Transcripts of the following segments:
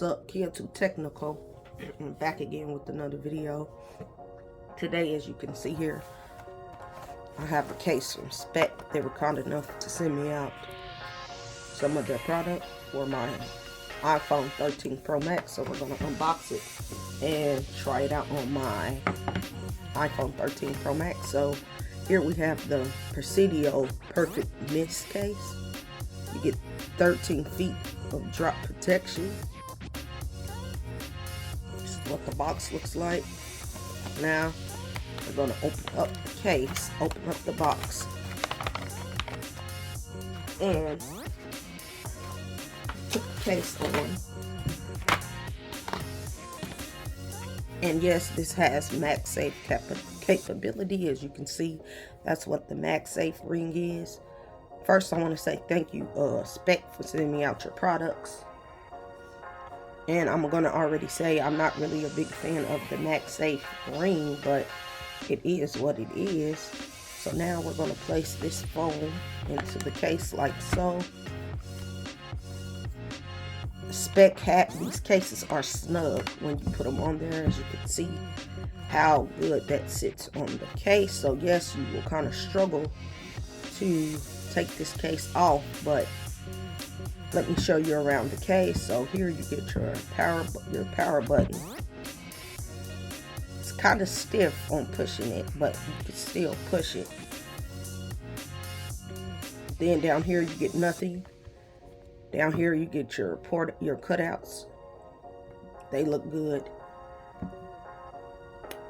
What's up, Kid Too Technical? I'm back again with another video. Today, as you can see here, I have a case from Speck. They were kind enough to send me out some of their product for my iPhone 13 Pro Max. So we're gonna unbox it and try it out on my iPhone 13 Pro Max. So here we have the Presidio Perfect Mist case. You get 13 feet of drop protection. This is what the box looks like. Now we're going to open up the case, open up the box, and put the case on. And yes, this has MagSafe capability. As you can see, that's what the MagSafe ring is. First, I want to say thank you, Speck, for sending me out your products. And I'm going to already say I'm not really a big fan of the MagSafe ring, but it is what it is. So now we're going to place this phone into the case like so. The Speck hat, these cases are snug when you put them on there. As you can see how good that sits on the case. So yes, you will kind of struggle to take this case off, but let me show you around the case. So here you get your power button. It's kind of stiff on pushing it, but you can still push it. Then down here you get nothing. Down here you get your cutouts. They look good.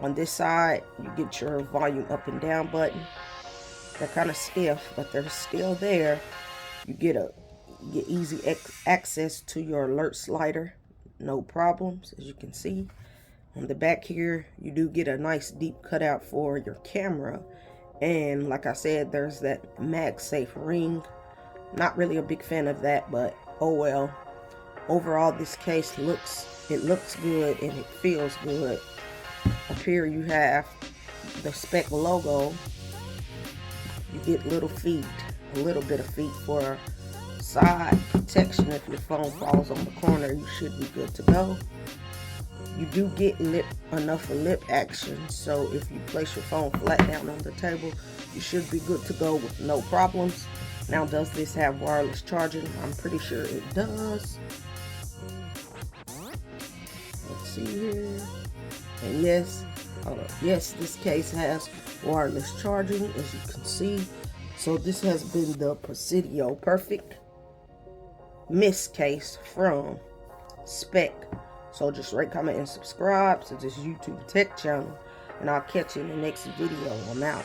On this side you get your volume up and down button. They're kind of stiff, but they're still there. You get easy access to your alert slider, no problems. As you can see on the back here, you do get a nice deep cutout for your camera. And like I said, there's that MagSafe ring. Not really a big fan of that, but oh well. Overall, this case looks good and it feels good. Up here you have the Speck logo. You get little feet, a little bit of feet for side protection. If your phone falls on the corner, you should be good to go. You do get enough lip action, so if you place your phone flat down on the table, you should be good to go with no problems. Now, does this have wireless charging? I'm pretty sure it does. Let's see here. And yes, yes, this case has wireless charging, as you can see. So this has been the Presidio Perfect Mist case from Speck. So just rate, comment, and subscribe to this YouTube tech channel, and I'll catch you in the next video. I'm out.